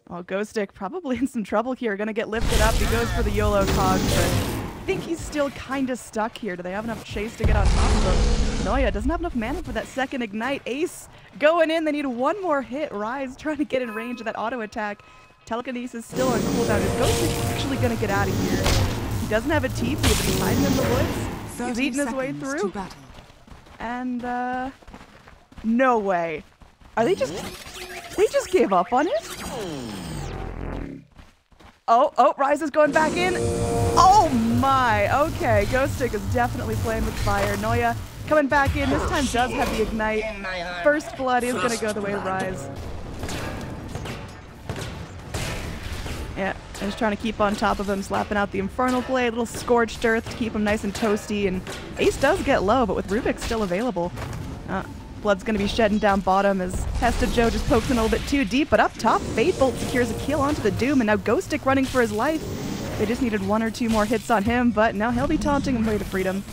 Well, Ghostik probably in some trouble here. Gonna get lifted up. He goes for the YOLO cog, but I think he's still kind of stuck here. Do they have enough chase to get on top of him? NoiA doesn't have enough mana for that second ignite. Ace going in. They need one more hit. Ryze trying to get in range of that auto attack. Telekinesis still on cooldown. Is Ghostik actually gonna get out of here? He doesn't have a TP, but he's hiding in the woods. He's eating his way through. And no way. Are they just gave up on it? Oh, Ryze is going back in. Oh my, okay. Ghostik is definitely playing with fire. NoiA coming back in. This time does have the ignite. First blood is gonna go the way of Ryze. Yeah, just trying to keep on top of him, slapping out the Infernal Blade, little Scorched Earth to keep him nice and toasty, and Ace does get low, but with Rubik still available. Blood's going to be shedding down bottom as HeStEJoe just pokes in a little bit too deep, but up top, Fatebolt secures a kill onto the Doom, and now Ghostik running for his life. They just needed 1 or 2 more hits on him, but now he'll be taunting him away to freedom.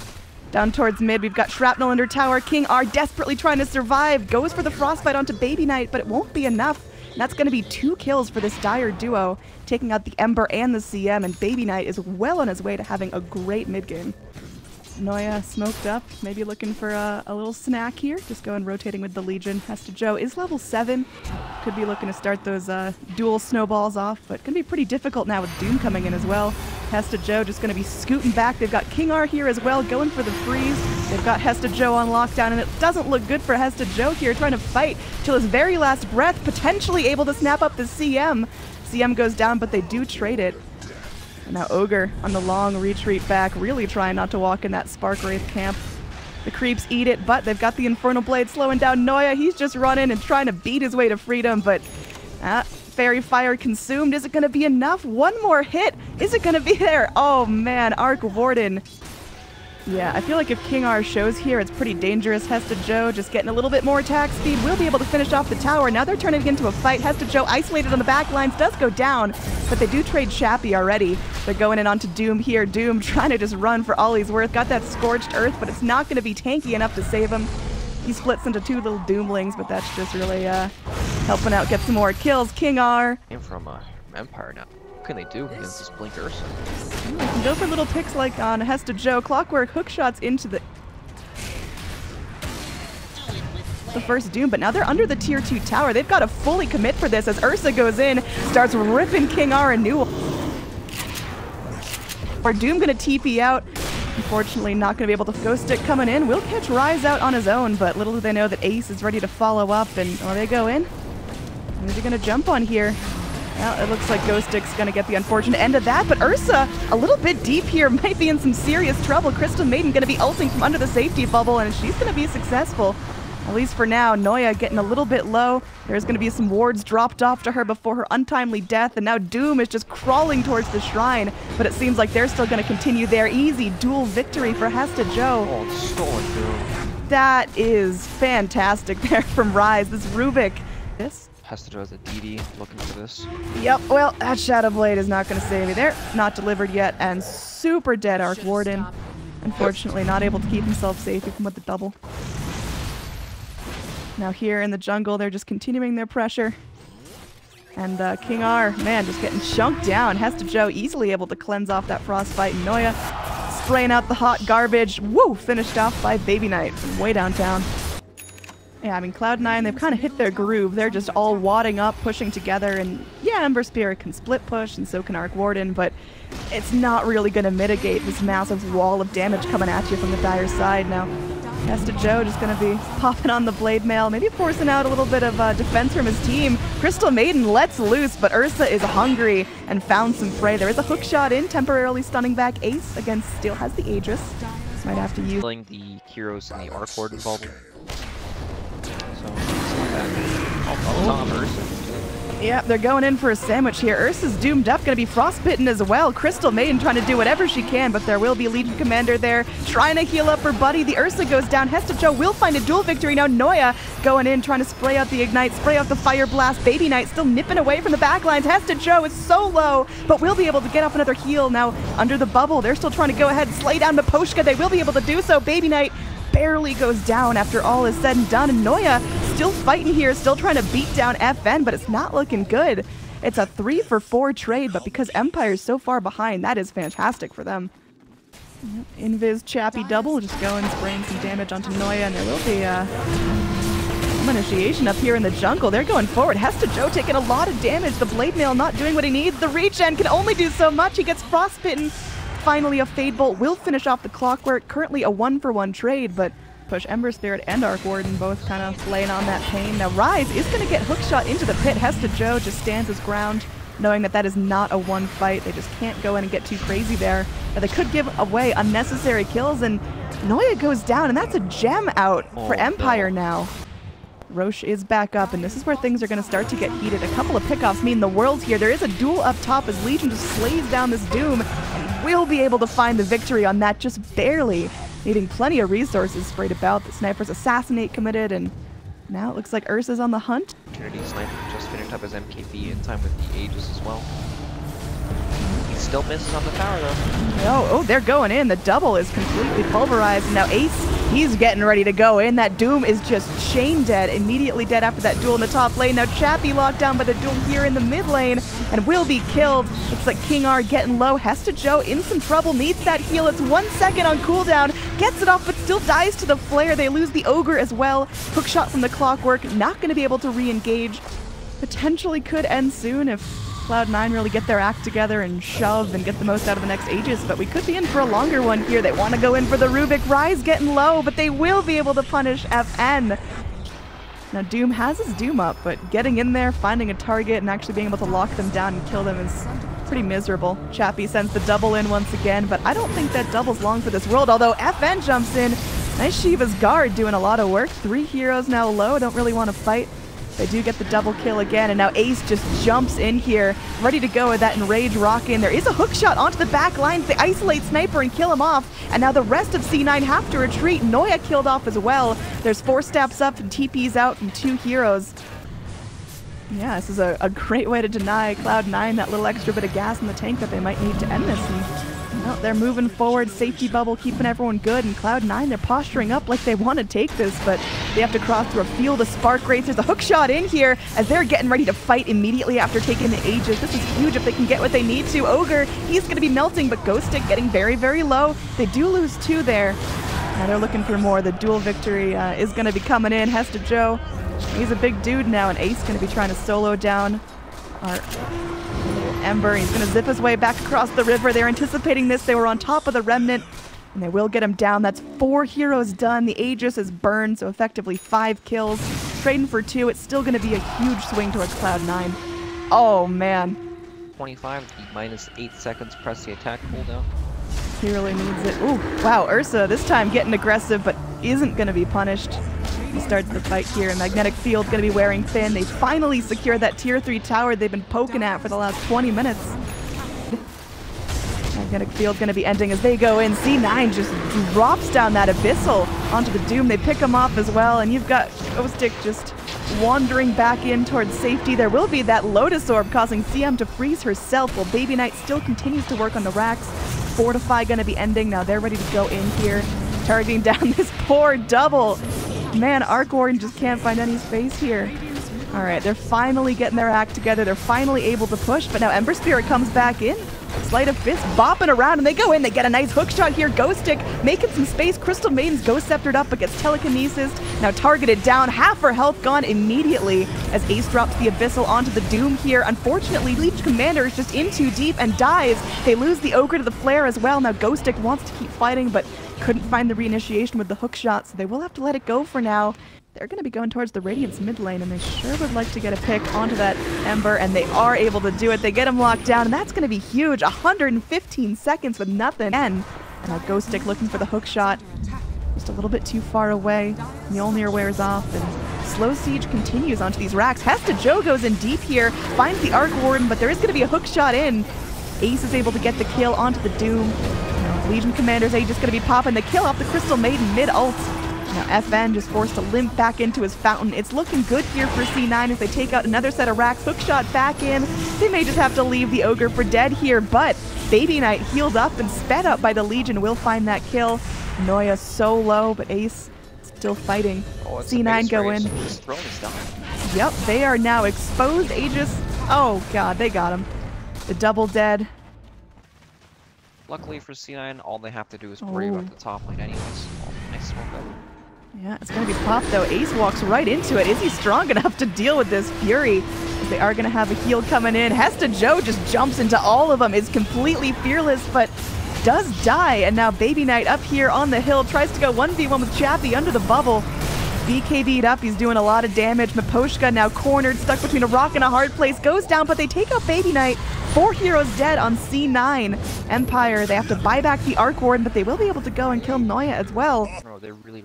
Down towards mid, we've got Shrapnel under tower. KingR desperately trying to survive, goes for the Frostbite onto BabyKnight, but it won't be enough. And that's going to be 2 kills for this dire duo, taking out the Ember and the CM, and BabyKnight is well on his way to having a great mid-game. NoiA smoked up, maybe looking for a little snack here. Just going rotating with the Legion. HeStEJoe is level 7. Could be looking to start those dual snowballs off, but going to be pretty difficult now with Doom coming in as well. HeStEJoe just going to be scooting back. They've got KingR here as well, going for the freeze. They've got HeStEJoe on lockdown, and it doesn't look good for HeStEJoe here, trying to fight till his very last breath, potentially able to snap up the CM. CM goes down, but they do trade it. And now Ogre on the long retreat back, really trying not to walk in that Spark Wraith camp. The creeps eat it, but they've got the Infernal Blade slowing down NoiA. He's just running and trying to beat his way to freedom, but Fairy Fire consumed. Is it going to be enough? One more hit. Is it going to be there? Oh man, Arc Warden. Yeah, I feel like if KingR shows here, it's pretty dangerous. HeStEJoe just getting a little bit more attack speed. Will be able to finish off the tower. Now they're turning it into a fight. HeStEJoe isolated on the back lines, does go down, but they do trade Chappie already. They're going in onto Doom here. Doom trying to just run for all he's worth. Got that Scorched Earth, but it's not going to be tanky enough to save him. He splits into 2 little Doomlings, but that's just really helping out get some more kills. KingR. Came from Empire now. What can they do against this Blink Ursa? They can go for little picks like on HeStEJoe. Clockwork hook shots into the first Doom, but now they're under the tier 2 tower. They've got to fully commit for this as Ursa goes in, starts ripping KingR a new one. Or Doom gonna TP out. Unfortunately, not gonna be able to. Ghostik coming in. Will catch Ryze out on his own, but little do they know that Ace is ready to follow up, and they go in. Who's he gonna jump on here? Well, it looks like Ghostik's gonna get the unfortunate end of that, but Ursa, a little bit deep here, might be in some serious trouble. Crystal Maiden gonna be ulting from under the safety bubble, and she's gonna be successful. At least for now. NoiA getting a little bit low. There's gonna be some wards dropped off to her before her untimely death, and now Doom is just crawling towards the shrine, but it seems like they're still gonna continue their easy dual victory for HeStEJoe. Oh, it's stolen Doom. That is fantastic there from Ryze. This Rubik. This? HeStEJoe has a DD looking for this. Yep, well, that Shadow Blade is not going to save me. They're not delivered yet, and super dead Arc Warden. Unfortunately, not able to keep himself safe even with the double. Now here in the jungle, they're just continuing their pressure. And KingR, man, just getting chunked down. HeStEJoe easily able to cleanse off that Frostbite. And NoiA spraying out the hot garbage. Woo! Finished off by BabyKnight from way downtown. Yeah, I mean, Cloud9, they've kind of hit their groove. They're just all wadding up, pushing together, and yeah, Ember Spirit can split push, and so can Arc Warden, but it's not really going to mitigate this massive wall of damage coming at you from the dire side. Now, HeStEJoe just going to be popping on the Blade Mail, maybe forcing out a little bit of defense from his team. Crystal Maiden lets loose, but Ursa is hungry and found some prey. There is a hook shot in, temporarily stunning back Ace. Again, still has the Aegis. Might have to use... Killing the heroes in the Arc Warden bubble. Yep, they're going in for a sandwich here. Ursa's doomed up, going to be frostbitten as well. Crystal Maiden trying to do whatever she can, but there will be Legion Commander there trying to heal up her buddy. The Ursa goes down. HeStEJoe will find a dual victory. Now NoiA going in, trying to spray out the Ignite, spray out the Fire Blast. BabyKnight still nipping away from the backlines. HeStEJoe is so low, but will be able to get off another heal. Now under the bubble, they're still trying to go ahead and slay down Miposhka. They will be able to do so. BabyKnight barely goes down after all is said and done, and NoiA still fighting here, still trying to beat down FN, but it's not looking good. It's a 3-for-4 trade, but because Empire's so far behind, that is fantastic for them. Invis Chappie double, just going, spraying some damage onto NoiA, and there will be some initiation up here in the jungle. They're going forward. HeStEJoe taking a lot of damage. The Blade Mail not doing what he needs. The regen can only do so much. He gets frostbitten. Finally, a Fade Bolt will finish off the Clockwork. Currently a 1-for-1 trade, but push Ember Spirit and Arc Warden both kind of laying on that pain. Now Ryze is going to get hookshot into the pit. HeStEJoe just stands his ground, knowing that that is not a one fight. They just can't go in and get too crazy there. But they could give away unnecessary kills, and NoiA goes down, and that's a gem out for Empire now. Roche is back up, and this is where things are going to start to get heated. A couple of pickoffs mean the world here. There is a duel up top as Legion just slays down this Doom, and will be able to find the victory on that just barely. Needing plenty of resources sprayed about. The Sniper's Assassinate committed, and now it looks like Ursa's on the hunt. Opportunity Sniper just finished up his MKB in time with the Aegis as well. He still misses on the tower though. Oh, they're going in. The double is completely pulverized. And now Ace, he's getting ready to go in. That Doom is just chain dead, immediately dead after that duel in the top lane. Now Chappie locked down by the duel here in the mid lane and will be killed. Looks like KingR getting low. HeStEJoe in some trouble, needs that heal. It's 1 second on cooldown, gets it off, but still dies to the flare. They lose the Ogre as well. Hook shot from the Clockwork, not going to be able to re-engage. Potentially could end soon if Cloud9 really get their act together and shove and get the most out of the next Aegis, but we could be in for a longer one here. They want to go in for the Rubik. Ryze getting low, but they will be able to punish FN. Now Doom has his Doom up, but getting in there, finding a target, and actually being able to lock them down and kill them is pretty miserable. Chappie sends the double in once again, but I don't think that double's long for this world, although FN jumps in. Nice Shiva's Guard doing a lot of work. 3 heroes now low, don't really want to fight. They do get the double kill again, and now Ace just jumps in here, ready to go with that Enrage Rock-In. There is a hook shot onto the back lines. They isolate Sniper and kill him off, and now the rest of C9 have to retreat. NoiA killed off as well. There's 4 steps up and TP's out from 2 heroes. Yeah, this is a great way to deny Cloud9 that little extra bit of gas in the tank that they might need to end this. And, well, they're moving forward, safety bubble keeping everyone good, and Cloud9, they're posturing up like they want to take this, but they have to cross through a field of Spark Wraiths. There's a hook shot in here as they're getting ready to fight immediately after taking the Aegis. This is huge if they can get what they need to. Ogre, he's going to be melting, but Ghostik getting very, very low. They do lose 2 there. Now they're looking for more. The dual victory is going to be coming in. HeStEJoe, he's a big dude now, and Ace going to be trying to solo down our Ember. He's going to zip his way back across the river. They're anticipating this. They were on top of the Remnant, and they will get him down. That's 4 heroes done. The Aegis is burned, so effectively 5 kills. Trading for 2. It's still going to be a huge swing towards Cloud9. Oh, man. 25, minus 8 seconds, press the attack cooldown. He really needs it. Ooh, wow, Ursa this time getting aggressive, but isn't going to be punished. He starts the fight here, and Magnetic Field going to be wearing thin. They finally secure that tier 3 tower they've been poking at for the last 20 minutes. Magnetic Field going to be ending as they go in. C9 just drops down that Abyssal onto the Doom. They pick him off as well, and you've got Ghostik just wandering back in towards safety. There will be that Lotus Orb causing CM to freeze herself while BabyKnight still continues to work on the racks. Fortify going to be ending. Now they're ready to go in here, targeting down this poor double. Man, Arc Warden just can't find any space here. All right, they're finally getting their act together. They're finally able to push, but now Ember Spirit comes back in. Sleight of Fist bopping around, and they go in. They get a nice hook shot here. Ghostik making some space. Crystal Maiden's Ghost Sceptered up, but gets telekinesis. Now targeted down. Half her health gone immediately as Ace drops the Abyssal onto the Doom here. Unfortunately, Leech Commander is just in too deep and dies. They lose the Ogre to the Flare as well. Now Ghostik wants to keep fighting, but couldn't find the reinitiation with the hook shot, so they will have to let it go for now. They're going to be going towards the Radiant's mid lane, and they sure would like to get a pick onto that Ember, and they are able to do it. They get him locked down, and that's going to be huge. 115 seconds with nothing. And now Ghostik looking for the hook shot. Just a little bit too far away. Mjolnir wears off, and slow siege continues onto these racks. HeStEJoe goes in deep here, finds the Arc Warden, but there is going to be a hook shot in. Ace is able to get the kill onto the Doom. Legion Commander's Aegis going to be popping the kill off the Crystal Maiden mid-ult. Now FN just forced to limp back into his fountain. It's looking good here for C9 as they take out another set of racks. Hookshot back in. They may just have to leave the Ogre for dead here, but BabyKnight healed up and sped up by the Legion will find that kill. NoiA so low, but Ace still fighting. C9 go in. His throne is down. Yep, they are now exposed. Aegis Oh god, they got him. The double dead. Luckily for C9, all they have to do is worry about the top lane anyways. Oh, nice smoke up. Yeah, it's gonna be popped though. Ace walks right into it. Is he strong enough to deal with this Fury? As they are gonna have a heal coming in. HeStEJoe just jumps into all of them, is completely fearless, but does die. And now BabyKnight up here on the hill tries to go 1v1 with Chappie under the bubble. BKB'd up, he's doing a lot of damage. Miposhka now cornered, stuck between a rock and a hard place, goes down, but they take out BabyKnight. 4 heroes dead on C9. Empire, they have to buy back the Arc Warden, but they will be able to go and kill NoiA as well. No, they're really...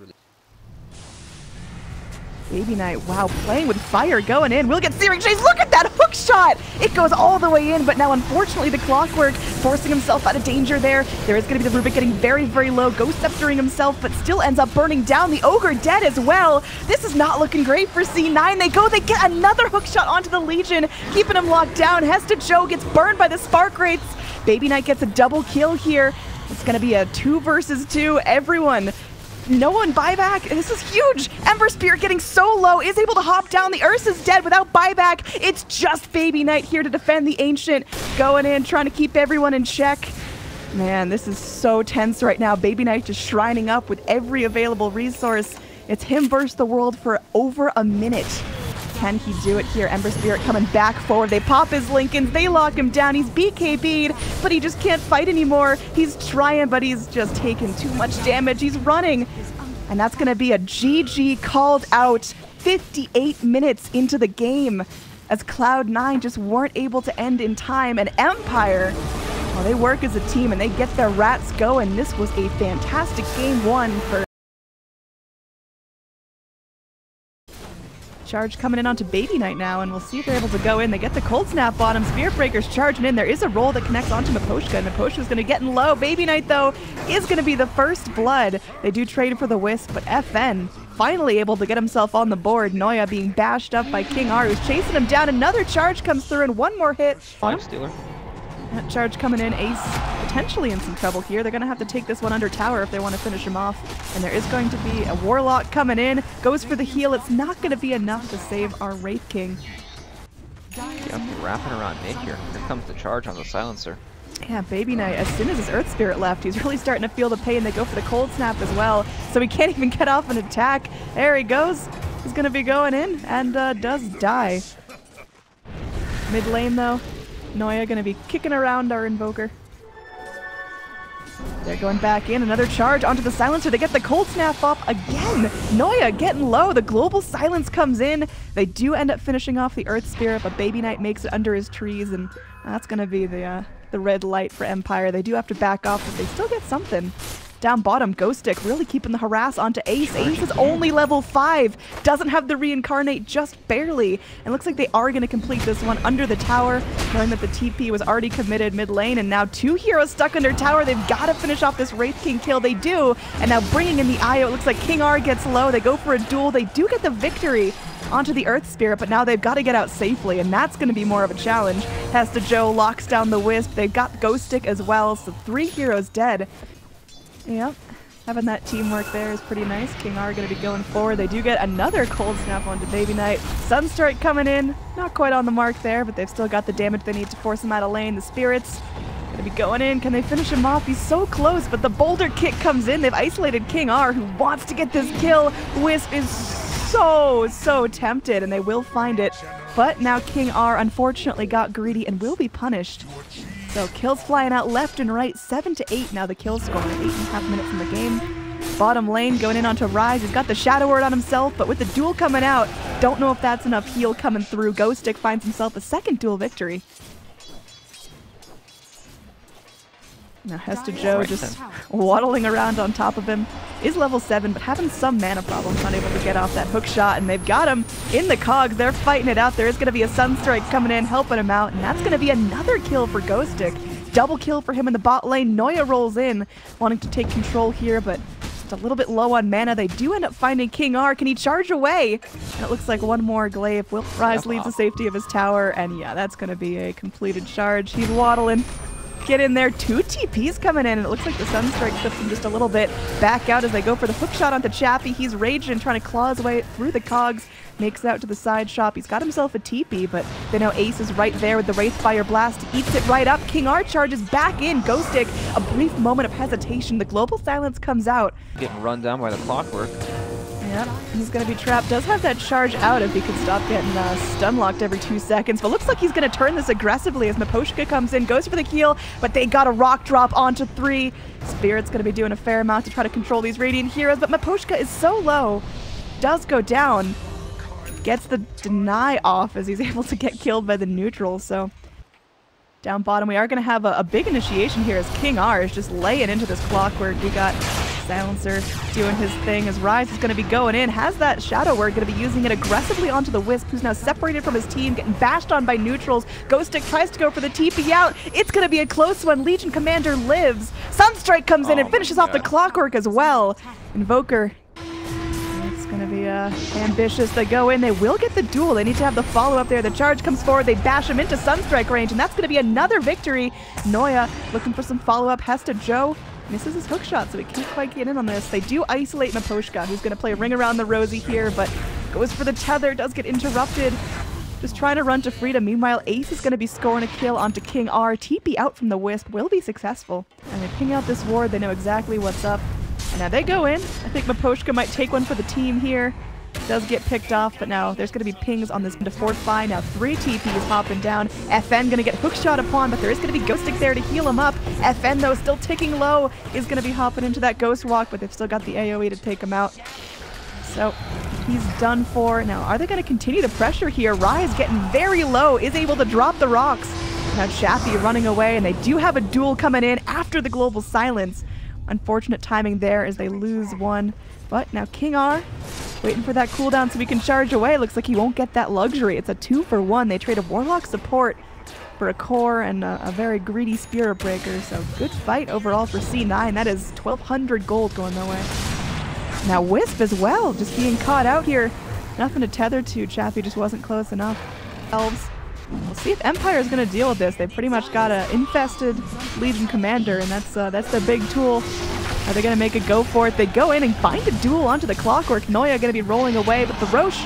BabyKnight, wow, playing with fire, going in. We'll get Searing Chase. Look at that hook shot! It goes all the way in, but now unfortunately the Clockwork forcing himself out of danger there. There is going to be the Rubik getting very, very low. Ghost sceptering himself, but still ends up burning down. The Ogre dead as well. This is not looking great for C9. They get another hook shot onto the Legion, keeping him locked down. HeStEJoe gets burned by the Spark Wraiths. BabyKnight gets a double kill here. It's going to be a 2 versus 2. Everyone... No one buyback. This is huge. Ember Spirit getting so low, is able to hop down. The Ursa's dead without buyback. It's just BabyKnight here to defend the Ancient. Going in, trying to keep everyone in check. Man, this is so tense right now. BabyKnight just shrining up with every available resource. It's him versus the world for over a minute. Can he do it here? Ember Spirit coming back forward. They pop his Lincolns. They lock him down. He's BKB'd, but he just can't fight anymore. He's trying, but he's just taking too much damage. He's running. And that's going to be a GG called out 58 minutes into the game as Cloud9 just weren't able to end in time. And Empire, well, they work as a team and they get their rats going. This was a fantastic game 1 for Charge coming in onto BabyKnight now, and we'll see if they're able to go in. They get the Cold Snap on him. Spirit Breaker's charging in. There is a roll that connects onto Miposhka, and Miposhka's going to get in low. BabyKnight, though, is going to be the first blood. They do trade for the Wisp, but FN finally able to get himself on the board. NoiA being bashed up by KingR, who's chasing him down. Another charge comes through, and one more hit. Stealer. That charge coming in. Ace potentially in some trouble here. They're going to have to take this one under tower if they want to finish him off. And there is going to be a Warlock coming in. Goes for the heal. It's not going to be enough to save our Wraith King. Yeah, wrapping around mid here. Here comes the charge on the silencer. Yeah, BabyKnight, as soon as his Earth Spirit left, he's really starting to feel the pain. They go for the Cold Snap as well, so he can't even get off an attack. There he goes. He's going to be going in and does die. Mid lane, though. NoiA going to be kicking around our Invoker. They're going back in. Another charge onto the silencer. They get the Cold Snap off again. NoiA getting low. The Global Silence comes in. They do end up finishing off the Earth Spirit, but BabyKnight makes it under his trees, and that's going to be the red light for Empire. They do have to back off, but they still get something. Down bottom, Ghostik really keeping the harass onto Ace. Ace is only level 5. Doesn't have the reincarnate, just barely. And looks like they are going to complete this one under the tower, knowing that the TP was already committed mid lane. And now 2 heroes stuck under tower. They've got to finish off this Wraith King kill. They do. And now bringing in the IO. It looks like KingR gets low. They go for a duel. They do get the victory onto the Earth Spirit, but now they've got to get out safely, and that's going to be more of a challenge. HeStEJoe locks down the Wisp. They've got Ghostik as well, so 3 heroes dead. Yep, having that teamwork there is pretty nice. KingR going to be going forward. They do get another Cold Snap onto BabyKnight. Sunstrike coming in, not quite on the mark there, but they've still got the damage they need to force him out of lane. The Spirits going to be going in. Can they finish him off? He's so close, but the Boulder Kick comes in. They've isolated KingR, who wants to get this kill. Wisp is so tempted, and they will find it. But now KingR unfortunately got greedy and will be punished. So kills flying out left and right, 7 to 8 now the kill score, 8.5 minutes in the game. Bottom lane going in onto Ryze. He's got the Shadow Word on himself, but with the duel coming out, don't know if that's enough heal coming through. Ghostik finds himself a second duel victory. Now HeStEJoe just waddling around on top of him. Is level 7, but having some mana problems, not able to get off that hook shot, and they've got him in the cogs. They're fighting it out. There is going to be a Sunstrike coming in, helping him out, and that's going to be another kill for Ghostik. Double kill for him in the bot lane. NoiA rolls in, wanting to take control here, but just a little bit low on mana. They do end up finding KingR. Can he charge away? And it looks like one more glaive. Ryze leaves the safety of his tower, and yeah, that's going to be a completed charge. He's waddling. get in there. 2 TPs coming in, and it looks like the Sunstrike clips him just a little bit back out as they go for the hook shot onto Chappie. He's raging and trying to claw his way through the cogs. Makes it out to the side shop. He's got himself a TP, but they know Ace is right there with the Wraithfire Blast. Eats it right up. KingR charges back in. Ghostik, a brief moment of hesitation. The Global Silence comes out. Getting run down by the Clockwork. Yeah, he's going to be trapped. Does have that charge out if he could stop getting stun locked every 2 seconds. But looks like he's going to turn this aggressively as Miposhka comes in, goes for the heal, but they got a rock drop onto 3. Spirit's going to be doing a fair amount to try to control these Radiant heroes, but Miposhka is so low. Does go down. Gets the deny off as he's able to get killed by the neutral. So down bottom, we are going to have a big initiation here as KingR is just laying into this Clockwork. We got Silencer doing his thing as Ryze is going to be going in. Has that Shadow Word, going to be using it aggressively onto the Wisp, who's now separated from his team, getting bashed on by neutrals. Ghostik tries to go for the TP out. It's going to be a close one. Legion Commander lives. Sunstrike comes in and finishes off the Clockwork as well. Invoker. It's going to be ambitious. They go in. They will get the duel. They need to have the follow-up there. The charge comes forward. They bash him into Sunstrike range, and that's going to be another victory. NoiA looking for some follow-up. HeStEJoe misses his hook shot, so he can't quite get in on this. They do isolate Miposhka, who's going to play Ring Around the Rosie here, but goes for the tether. Does get interrupted. Just trying to run to freedom. Meanwhile, Ace is going to be scoring a kill onto KingR. TP out from the Wisp will be successful. And they ping out this ward. They know exactly what's up. And now they go in. I think Miposhka might take one for the team here. Does get picked off, but now there's going to be pings on this to fortify. Now 3 TPs hopping down. FN going to get hookshot upon, but there is going to be Ghostik there to heal him up. FN, though, still ticking low, is going to be hopping into that Ghost Walk, but they've still got the AoE to take him out. So he's done for. Now, are they going to continue the pressure here? Ryze getting very low, is able to drop the rocks. Now Chappie running away, and they do have a duel coming in after the Global Silence. Unfortunate timing there as they lose one. But now KingR waiting for that cooldown so we can charge away. Looks like he won't get that luxury. It's a 2-for-1. They trade a Warlock support for a core and a very greedy Spirit Breaker. So good fight overall for C9. That is 1,200 gold going their way. Now Wisp as well, just being caught out here. Nothing to tether to. Chappie just wasn't close enough. Elves. We'll see if Empire is going to deal with this. They've pretty much got an infested Legion Commander, and that's their big tool. Are they going to make a go for it? They go in and find a duel onto the Clockwork. NoiA going to be rolling away, but the Roche,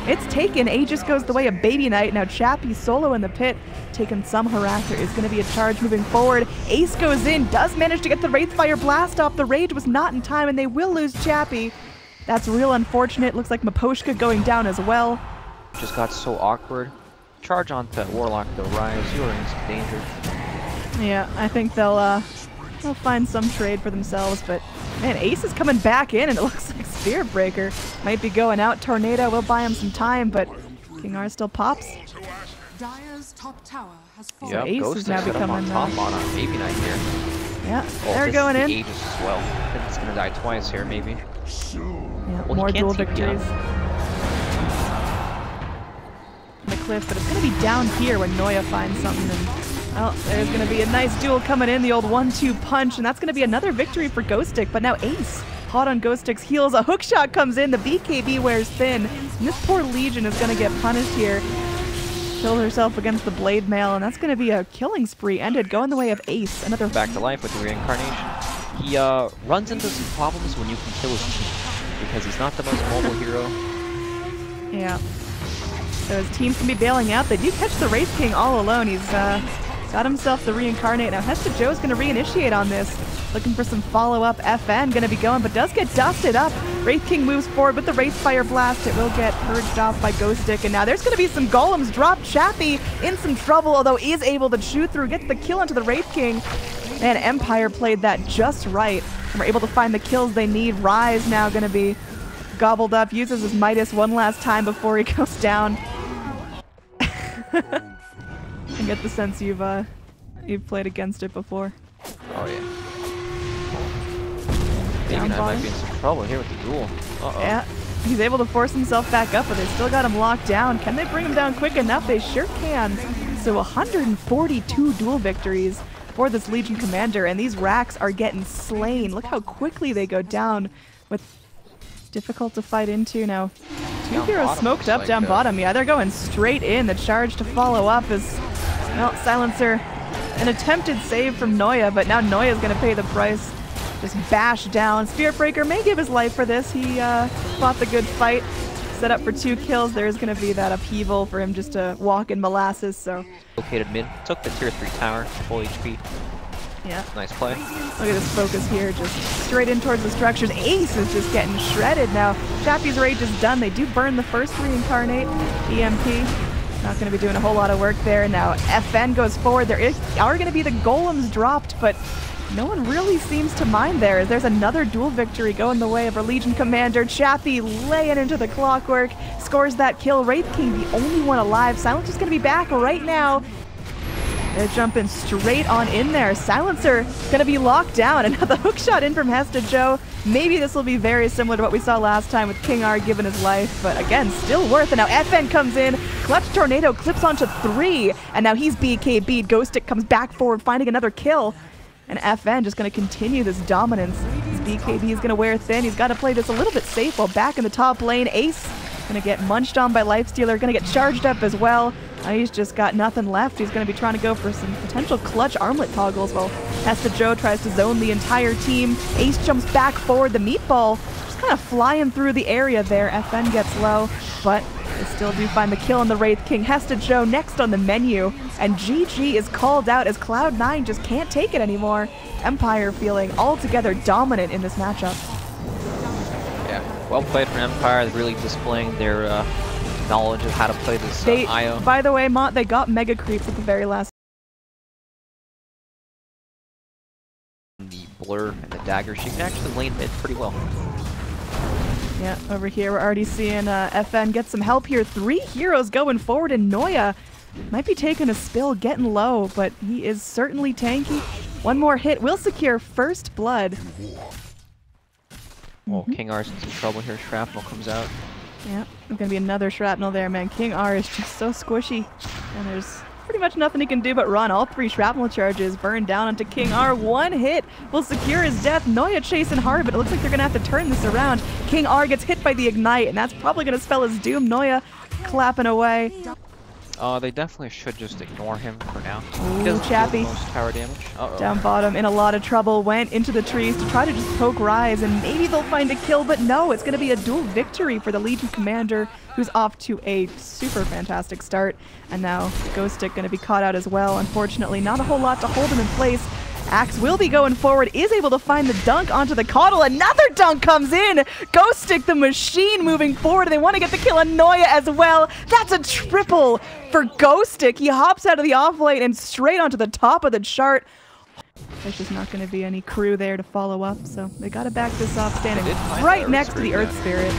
it's taken. Aegis goes the way of BabyKnight. Now Chappie solo in the pit, taking some harass. There is going to be a charge moving forward. Ace goes in, does manage to get the Wraithfire Blast off. The Rage was not in time, and they will lose Chappie. That's real unfortunate. Looks like Miposhka going down as well. Just got so awkward. Charge onto Warlock though, Ryze. You're in some danger. Yeah, I think they'll find some trade for themselves, but man, Ace is coming back in, and it looks like Spirit Breaker might be going out. Tornado will buy him some time, but KingR still pops. Dire's top tower has fallen. Yep, Ace is now becoming on top on BabyKnight here. Yeah, they're going in. Aegis as well. I think it's gonna die twice here, maybe. Yeah, well, more dual victories. The cliff, but it's going to be down here when NoiA finds something. And, well, there's going to be a nice duel coming in, the old 1-2 punch, and that's going to be another victory for Ghostik. But now Ace, hot on Ghostik's heels, a hookshot comes in, the BKB wears thin, and this poor Legion is going to get punished here. Killed herself against the Blade Mail, and that's going to be a killing spree ended, going the way of Ace. Another back to life with the reincarnation. He runs into some problems when you can kill his team, because he's not the most mobile hero. Yeah. So his team can be bailing out. They do catch the Wraith King all alone. He's got himself the reincarnate. Now HeStEJoe is going to reinitiate on this. Looking for some follow-up. FN going to be going, but does get dusted up. Wraith King moves forward with the Wraithfire Blast. It will get purged off by Ghostik. And now there's going to be some golems drop. Chappie in some trouble, although is able to shoot through. Gets the kill onto the Wraith King. Man, Empire played that just right. And we're able to find the kills they need. Ryze now going to be gobbled up. Uses his Midas one last time before he goes down. I get the sense you've played against it before. Oh yeah. BabyKnight might be in some trouble here with the duel. Uh-oh. Yeah, he's able to force himself back up, but they still got him locked down. Can they bring him down quick enough? They sure can. So 142 duel victories for this Legion Commander, and these racks are getting slain. Look how quickly they go down with difficult to fight into now. Two heroes smoked up down bottom. Yeah, they're going straight in. The charge to follow up is, well, Silencer an attempted save from NoiA, but now NoiA is going to pay the price. Just bash down. Spirit Breaker may give his life for this. He fought the good fight. Set up for 2 kills. There is going to be that upheaval for him just to walk in molasses, so. Located mid. Took the tier 3 tower. Full HP. Yeah. Nice play. Look at this focus here. Just straight in towards the structures. Ace is just getting shredded now. Chappie's rage is done. They do burn the first reincarnate. EMP. Not going to be doing a whole lot of work there. Now FN goes forward. There are going to be the golems dropped, but no one really seems to mind there. There's another duel victory going the way of our Legion Commander. Chappie laying into the clockwork. Scores that kill. Wraith King, the only one alive. Silence is going to be back right now. They're jumping straight on in there. Silencer going to be locked down. Another hook shot in from HeStEJoe. Maybe this will be very similar to what we saw last time with KingR giving his life, but again, still worth it. Now FN comes in, clutch tornado clips onto 3, and now he's BKB'd. Ghostik comes back forward, finding another kill, and FN just going to continue this dominance. His BKB is going to wear thin. He's got to play this a little bit safe while back in the top lane. Ace going to get munched on by Lifestealer, going to get charged up as well. He's just got nothing left. He's going to be trying to go for some potential clutch armlet toggles while HeStEJoe tries to zone the entire team. Ace jumps back forward. The meatball just kind of flying through the area there. FN gets low, but they still do find the kill on the Wraith King. HeStEJoe next on the menu, and GG is called out as Cloud9 just can't take it anymore. Empire feeling altogether dominant in this matchup. Yeah, well played from Empire. They're really displaying their knowledge of how to play this IO. By the way, Mont, they got mega creeps at the very last. The blur and the dagger, she can actually lane mid pretty well. Yeah, over here we're already seeing FN get some help here. 3 heroes going forward, and NoiA might be taking a spill, getting low, but he is certainly tanky. One more hit will secure first blood. Well, KingR's in some trouble here. Shrapnel comes out. Yeah, there's going to be another shrapnel there, man. KingR is just so squishy, and there's pretty much nothing he can do but run. All 3 shrapnel charges burn down onto KingR. 1 hit will secure his death. NoiA chasing hard, but it looks like they're going to have to turn this around. KingR gets hit by the Ignite, and that's probably going to spell his doom. NoiA clapping away. They definitely should just ignore him for now. Ooh, Chappie. Most tower damage. Down bottom in a lot of trouble. Went into the trees to try to just poke Ryze, and maybe they'll find a kill, but no, it's going to be a duel victory for the Legion Commander, who's off to a super fantastic start. And now Ghostik going to be caught out as well. Unfortunately, not a whole lot to hold him in place. Axe will be going forward, is able to find the dunk onto the Coddle. Another dunk comes in. Ghostik, the machine, moving forward. They want to get the kill on NoiA as well. That's a triple for Ghostik. He hops out of the off lane and straight onto the top of the chart. There's just not going to be any crew there to follow up, so they got to back this off, standing right next to the Earth Spirit.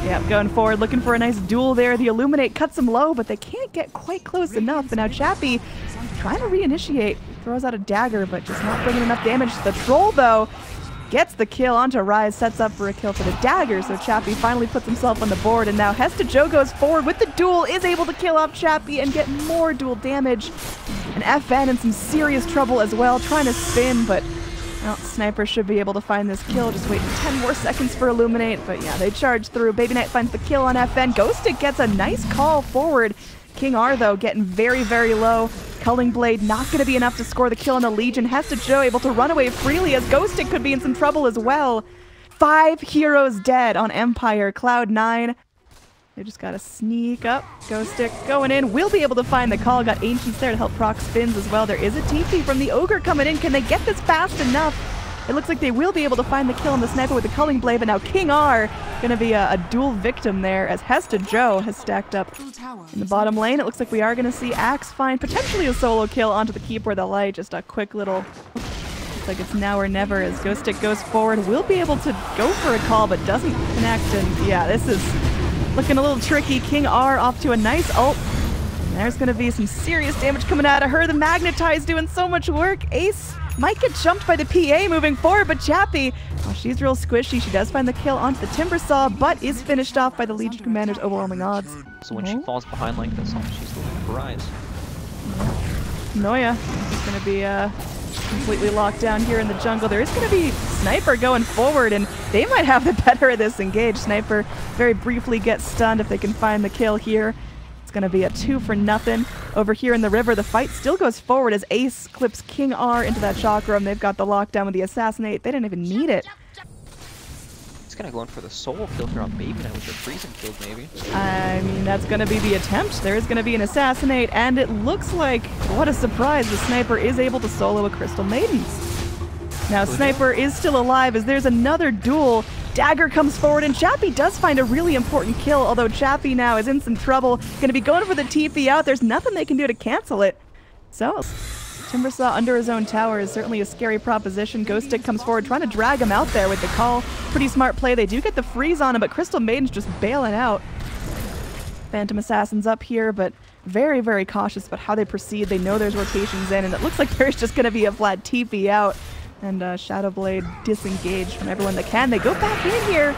Yeah, going forward, looking for a nice duel there. The Illuminate cuts him low, but they can't get quite close enough. And now Chappie trying to reinitiate. Throws out a dagger, but just not bringing enough damage. The Troll, though, gets the kill onto Ryze, sets up for a kill for the dagger. So Chappie finally puts himself on the board. And now HeStEJoe goes forward with the duel, is able to kill off Chappie and get more duel damage. And FN in some serious trouble as well, trying to spin, but well, Sniper should be able to find this kill. Just waiting 10 more seconds for Illuminate. But yeah, they charge through. BabyKnight finds the kill on FN. Ghostik gets a nice call forward. KingR, though, getting very, very low. Culling Blade not going to be enough to score the kill on the Legion. HeStEJoe able to run away freely as Ghostik could be in some trouble as well. 5 heroes dead on Empire. Cloud9. They just got to sneak up. Ghostik going in. Will be able to find the call. Got Ancients there to help proc spins as well. There is a TP from the Ogre coming in. Can they get this fast enough? It looks like they will be able to find the kill on the Sniper with the Culling Blade, but now KingR going to be a dual victim there as HeStEJoe has stacked up in the bottom lane. It looks like we are going to see Axe find potentially a solo kill onto the Keeper of the Light. Just a quick little... Looks like it's now or never as Ghostik goes forward. Will be able to go for a call, but doesn't connect. And yeah, this is looking a little tricky. KingR off to a nice ult. And there's going to be some serious damage coming out of her. The Magnetize doing so much work. Ace might get jumped by the PA moving forward, but Chappie, well, she's real squishy. She does find the kill onto the Timbersaw, but is finished off by the Legion Commander's overwhelming odds. So when she falls behind like this, she's looking for Ryze. NoiA is going to be completely locked down here in the jungle. There is going to be Sniper going forward, and they might have the better of this engage. Sniper very briefly gets stunned if they can find the kill here. It's going to be a 2-for-0 over here in the river. The fight still goes forward as Ace clips KingR into that chakra, and they've got the lockdown with the assassinate. They didn't even need it. He's gonna go in for the solo kill here on BabyKnight with the freezing kills, maybe. I mean, that's going to be the attempt. There is going to be an assassinate, and it looks like, what a surprise, the sniper is able to solo a Crystal Maiden. Now, Sniper is still alive as there's another duel. Dagger comes forward, and Chappie does find a really important kill, although Chappie now is in some trouble. Going to be going for the TP out. There's nothing they can do to cancel it. So, Timbersaw under his own tower is certainly a scary proposition. Ghostik comes forward, trying to drag him out there with the call. Pretty smart play. They do get the freeze on him, but Crystal Maiden's just bailing out. Phantom Assassin's up here, but very, very cautious about how they proceed. They know there's rotations in, and it looks like there's just going to be a flat TP out. And Shadowblade disengaged from everyone that can. They go back in here.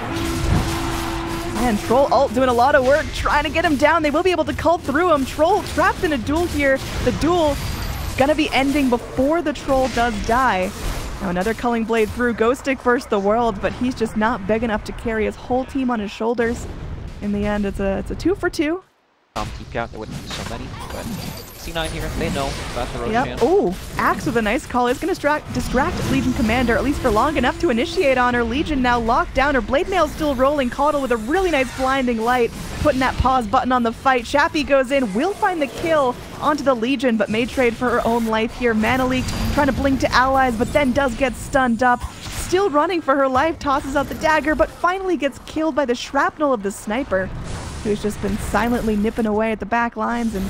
Man, Troll ult doing a lot of work, trying to get him down. They will be able to cull through him. Troll trapped in a duel here. The duel gonna be ending before the Troll does die. Now another culling blade through. Ghostik versus the world, but he's just not big enough to carry his whole team on his shoulders. In the end, it's a 2-for-2. TP out, there wouldn't be so many, but C9 here, they know about the rotation. Yep. Oh, Axe with a nice call is going to distract Legion Commander, at least for long enough to initiate on her. Legion now locked down. Her blade mail still rolling. Caudle with a really nice blinding light, putting that pause button on the fight. Chappie goes in, will find the kill onto the Legion, but may trade for her own life here. Mana leaked, trying to blink to allies, but then does get stunned up. Still running for her life, tosses out the dagger, but finally gets killed by the shrapnel of the sniper, who's just been silently nipping away at the back lines. And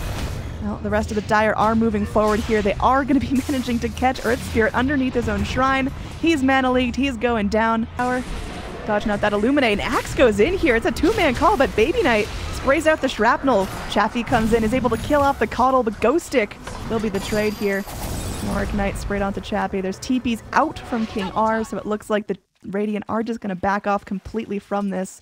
well, the rest of the Dire are moving forward here. They are going to be managing to catch Earth Spirit underneath his own shrine. He's mana leaked. He's going down. Dodging out that Illuminate. And Axe goes in here. It's a 2-man call, but BabyKnight sprays out the shrapnel. Chappie comes in, is able to kill off the Caudle, but Ghostik will be the trade here. More Ignite sprayed onto Chappie. There's TPs out from KingR, so it looks like the Radiant are just going to back off completely from this.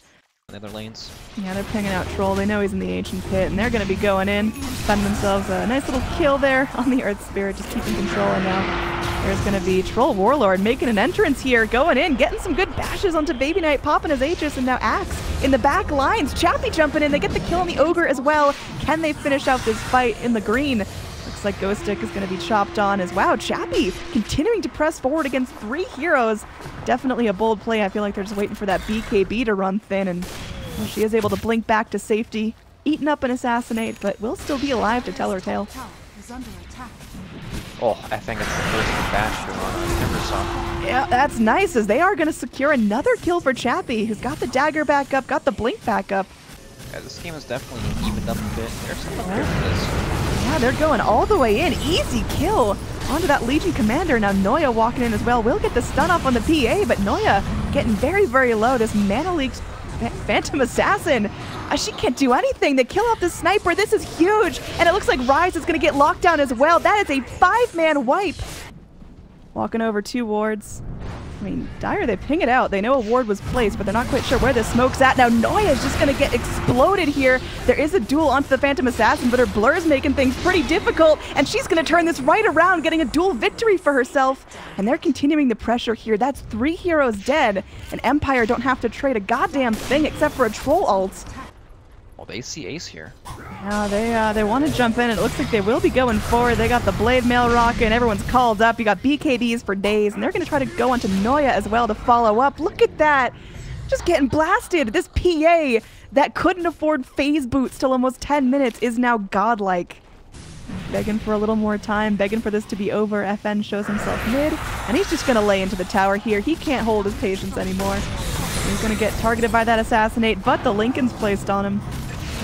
The other lanes. Yeah, they're pinging out Troll. They know he's in the Ancient Pit, and they're going to be going in. Finding themselves a nice little kill there on the Earth Spirit, just keeping control. And now there's going to be Troll Warlord making an entrance here, going in, getting some good bashes onto BabyKnight, popping his Aegis, and now Axe in the back lines. Chappie jumping in. They get the kill on the Ogre as well. Can they finish out this fight in the green? Looks like Ghostik is going to be chopped on as wow. Chappie continuing to press forward against 3 heroes. Definitely a bold play. I feel like they're just waiting for that BKB to run thin, and well, she is able to blink back to safety, eaten up an assassinate, but will still be alive to tell her tale. Oh, I think it's the first bastion on Timbersaw. Yeah, that's nice, as they are going to secure another kill for Chappie, who's got the dagger back up, got the blink back up. Yeah, this game is definitely evened up a bit. There's something here for this. Yeah, they're going all the way in. Easy kill onto that Legion Commander. Now NoiA walking in as well. Will get the stun off on the PA, but NoiA getting very, very low. This mana leaks Phantom Assassin. She can't do anything. They kill off the sniper. This is huge. And it looks like Ryze is going to get locked down as well. That is a 5-man wipe. Walking over 2 wards. I mean, Dire, they ping it out. They know a ward was placed, but they're not quite sure where the smoke's at. Now, NoiA is just going to get exploded here. There is a duel onto the Phantom Assassin, but her blur's making things pretty difficult, and she's going to turn this right around, getting a duel victory for herself. And they're continuing the pressure here. That's 3 heroes dead, and Empire don't have to trade a goddamn thing except for a Troll ult. Well, they see Ace here. Yeah, they want to jump in. It looks like they will be going forward. They got the blade mail rocking. Everyone's called up. You got BKBs for days, and they're going to try to go onto NoiA as well to follow up. Look at that. Just getting blasted. This PA that couldn't afford phase boots till almost 10 minutes is now godlike. Begging for a little more time, begging for this to be over. FN shows himself mid, and he's just going to lay into the tower here. He can't hold his patience anymore. He's going to get targeted by that assassinate, but the Lincoln's placed on him.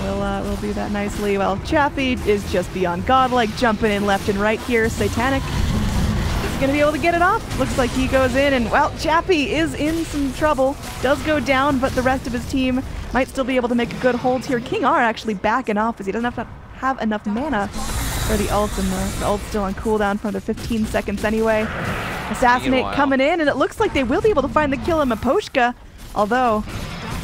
We'll do that nicely. Well, Chappie is just beyond godlike, jumping in left and right here. Satanic is going to be able to get it off. Looks like he goes in, and well, Chappie is in some trouble. Does go down, but the rest of his team might still be able to make a good hold here. KingR actually backing off as he doesn't have enough mana for the ult, and the ult's still on cooldown for another 15 seconds anyway. Assassinate coming in, and it looks like they will be able to find the kill on Miposhka, although,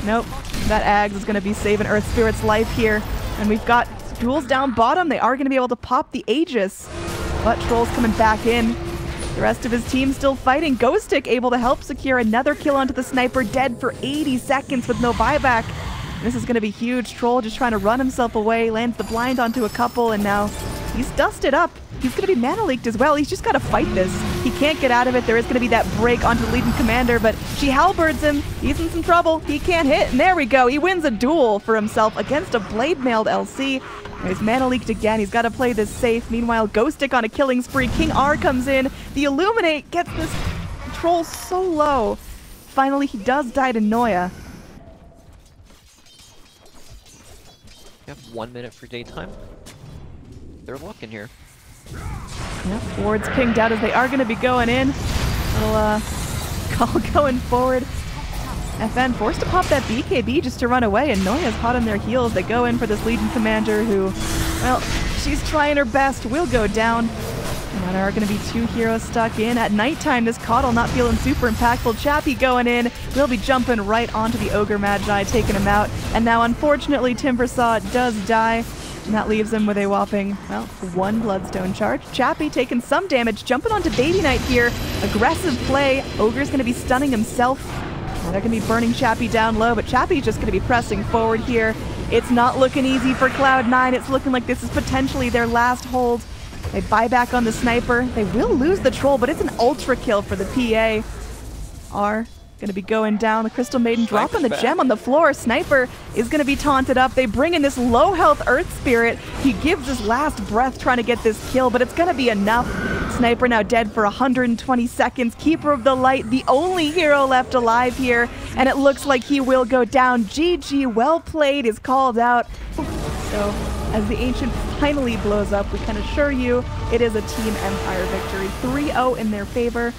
nope. That Ags is going to be saving Earth Spirit's life here. And we've got duels down bottom. They are going to be able to pop the Aegis. But Troll's coming back in. The rest of his team still fighting. Ghostik able to help secure another kill onto the sniper. Dead for 80 seconds with no buyback. This is going to be huge. Troll just trying to run himself away, lands the blind onto a couple, and now he's dusted up. He's going to be mana leaked as well. He's just got to fight this. He can't get out of it. There is going to be that break onto the leading commander, but she halberds him. He's in some trouble. He can't hit, and there we go. He wins a duel for himself against a blade-mailed LC. He's mana leaked again. He's got to play this safe. Meanwhile, Ghostik on a killing spree. KingR comes in. The Illuminate gets this Troll so low. Finally, he does die to NoiA. You have 1 minute for daytime. They're looking here. Yep, wards pinged out as they are going to be going in. Little call going forward. FN forced to pop that BKB just to run away, and NoiA's hot on their heels. They go in for this Legion Commander who, well, she's trying her best, will go down. And there are going to be 2 heroes stuck in. At nighttime, this Coddle not feeling super impactful. Chappie going in. Will be jumping right onto the Ogre Magi, taking him out. And now, unfortunately, Timbersaw does die. And that leaves him with a whopping, well, 1 Bloodstone charge. Chappie taking some damage, jumping onto BabyKnight here. Aggressive play. Ogre's going to be stunning himself. Well, they're going to be burning Chappie down low, but Chappie's just going to be pressing forward here. It's not looking easy for Cloud9. It's looking like this is potentially their last hold. They buy back on the sniper. They will lose the troll, but it's an ultra kill for the PA. R going to be going down. The Crystal Maiden dropping the gem on the floor. Sniper is going to be taunted up. They bring in this low health Earth Spirit. He gives his last breath trying to get this kill, but it's going to be enough. Sniper now dead for 120 seconds. Keeper of the Light, the only hero left alive here, and it looks like he will go down. GG, well played is called out. So as the Ancient finally blows up, we can assure you it is a Team Empire victory. 3-0 in their favor.